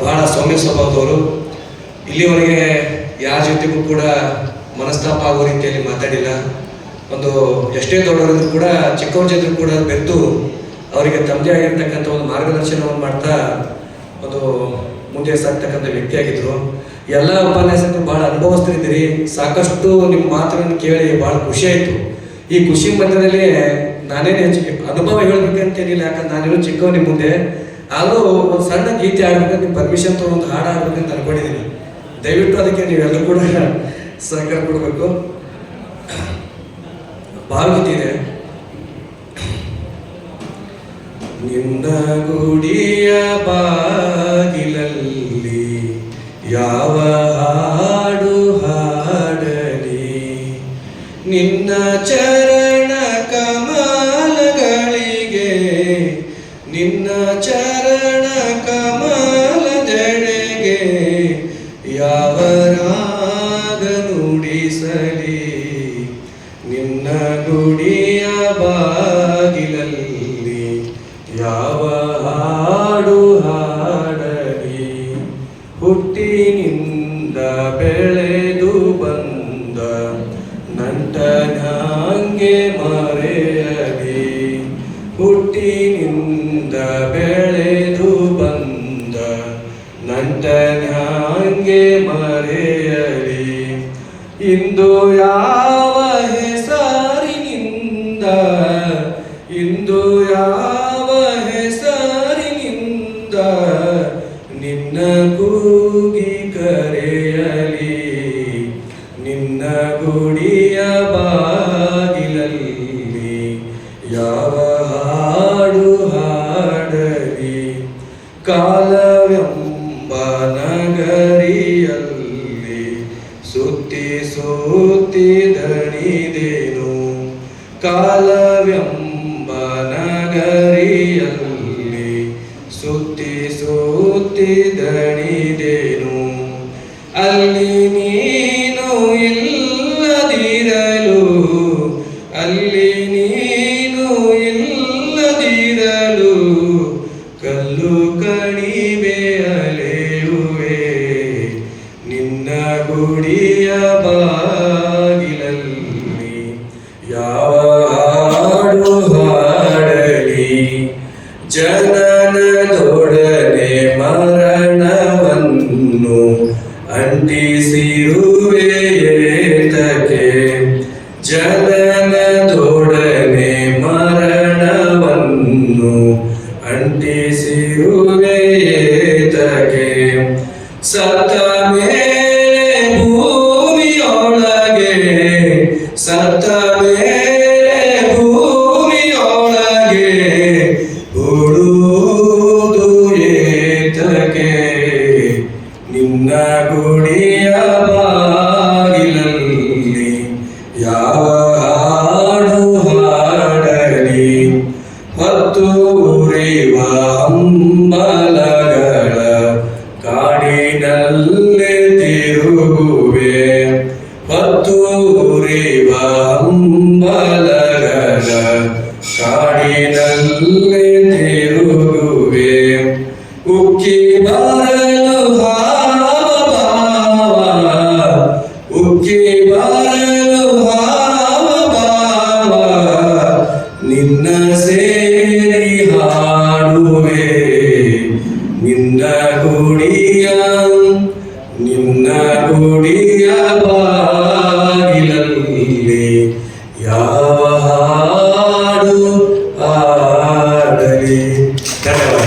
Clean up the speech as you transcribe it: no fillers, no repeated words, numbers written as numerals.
ಬಹಳ ಸೌಮ್ಯ ಸ್ವಭಾವದವರು. ಇಲ್ಲಿವರೆಗೆ ಯಾರ ಜೊತೆಗೂ ಕೂಡ ಮನಸ್ತಾಪ ಆಗೋ ರೀತಿಯಲ್ಲಿ ಮಾತಾಡಿಲ್ಲ. ಒಂದು ಎಷ್ಟೇ ದೊಡ್ಡವರಿದ್ರು ಕೂಡ ಚಿಕ್ಕವ್ರ ಜೊತೆ ಕೂಡ ಬೆರೆತು ಅವರಿಗೆ ತಮ್ಮದೇ ಆಗಿರ್ತಕ್ಕಂಥ ಒಂದು ಮಾರ್ಗದರ್ಶನವನ್ನು ಮಾಡ್ತಾ ಒಂದು ಮುಂದೆ ಸಾಗ್ತಕ್ಕಂಥ ವ್ಯಕ್ತಿಯಾಗಿದ್ದರು. ಎಲ್ಲ ಉಪನ್ಯಾಸಕರು ಭಾಳ ಅನುಭವಿಸ್ತಿದ್ದೀರಿ. ಸಾಕಷ್ಟು ನಿಮ್ಮ ಮಾತುಗಳನ್ನು ಕೇಳಿ ಭಾಳ ಖುಷಿ ಆಯಿತು. ಈ ಖುಷಿ ಮಧ್ಯದಲ್ಲಿ ನಾನೇನು ಹೆಚ್ಚಿಗೆ ಅನುಭವ ಹೇಳ್ಬೇಕಂತೇನಿಲ್ಲ, ಯಾಕಂದ್ರೆ ನಾನೇನು ಚಿಕ್ಕವ್ ನಿಮ್ಮ ಮುಂದೆ. ಆದರೂ ಒಂದು ಸಣ್ಣ ಗೀತೆ ಆಡ್ಬೇಕಂತ ನಿಮ್ಮ ಪರ್ಮಿಷನ್ ತೊಗೊಂಡು ಒಂದು ಹಾಡು ಆಡ್ಬೇಕಂತ ಅನ್ಕೊಂಡಿದ್ದೀನಿ. ದಯವಿಟ್ಟು ಅದಕ್ಕೆ ನೀವೆಲ್ಲರೂ ಕೂಡ ಸಹಕಾರ ಕೊಡಬೇಕು. ಭಾವಗೀತೆ ಇದೆ. ನಿನ್ನ ಗುಡಿಯ ಬಾಗಿಲಲ್ಲಿ ಯಾವ ಹಾಡು ಹಾಡಲಿ, ನಿನ್ನ ಚರಣ ಕಮಲಗಳಿಗೆ, ನಿನ್ನ ಚರಣ ಕಮಲದೆಡೆಗೆ ಯಾವ ರಾಗ ನುಡಿಸಲಿ, ನಿನ್ನ ಗುಡಿಯ ಬಾಗಿಲಲ್ಲಿ ಯಾವ ಹಾಡು ಹಾಡಲಿ. ಹುಟ್ಟಿನಿಂದ ಬೆಳೆದು ಬಂದ ನಂಟನಾಂಗೆ ಮರೆಯಲಿ, ಹುಟ್ಟಿನಿಂದ ಬೆಳೆದು ಬಂದ ನಂಟನಾಂಗೆ ಮರೆಯಲಿ. ಇಂದು ಯಾವ ಹೆಸರಿನಿಂದ, ಇಂದು ಯಾವ ಹೆಸರಿನಿಂದ ನಿನ್ನ ಕೂಗಿ ಕರೆಯಲಿ, ನಿನ್ನ ಗುಡಿಯ ಬಾಗಿಲಲ್ಲಿ ಯಾವ ಹಾಡು ಹಾಡಲಿ. ಕಾಲವೆಂಬ ನಗರಿಯಲ್ಲಿ ಸುತ್ತಿ ಸುತ್ತಿ ದಣಿದೆನು, ಕಾಲವೆಂಬ ನಗರಿಯಲ್ಲಿ ಸುತ್ತಿ ಸುತ್ತಿ ದಣಿದೆನು. ಅಲ್ಲಿ ನೀನು ಇಲ್ಲದಿರಲು, ಅಲ್ಲಿ ನೀನು ಇಲ್ಲದಿರಲು ಕಲ್ಲು ಕಣಿವೆ ಅಲೆಯುವೆ, ನಿನ್ನ ಗುಡಿಯ ಬಾಗಿಲಲ್ಲಿ ಯಾವ ಹಾಡು ಹಾಡಲಿ. ಜನನದೊಡನೆ ಮರಣವನ್ನು ಅಂಟಿಸಿರುವೆ ಏತಕ್ಕೆ, ಜನನದೊಡನೆ ಮರಣವನ್ನು ಅಂಟಿಸಿರುವೆ ಏತಕ್ಕೆ. ಸತ್ತ ಮೇಲೆ ಭೂಮಿಯೊಳಗೆ, ಸತ್ತ ಮೇಲೆ ಭೂಮಿಯೊಳಗೆ ಉಳುವುದು ಏತಕ್ಕೆ, ನಿನ್ನ ಗುಡಿಯ ಬಾಗಿಲಲ್ಲಿ ಯಾವ ಹಾಡು ಹಾಡಲಿ. ಹೊತ್ತು ಉರಿವ ಹಂಬಲಗಳ ಕಾಡಿನಲ್ಲೇ ತಿರುಗುವೆ, ಹೊತ್ತು ಉರಿವ ಹಂಬಲಗಳ ಕಾಡಿನಲ್ಲೇ ತಿರುಗುವೆ. ಉಕ್ಕಿ ಬರಲು ಹಾವ, ಉಕ್ಕಿ ಬರಲು ಹಾವ, ನಿನ್ನ ಸೇರಿ ಹಾಡುವೆ, ನಿನ್ನ ಗುಡಿಯ, ನಿನ್ನ ಗುಡಿಯ ಬಾಗಿಲಲ್ಲಿ ಯಾವ ಹಾಡು ಹಾಡಲಿ. ಧನ್ಯವಾದ.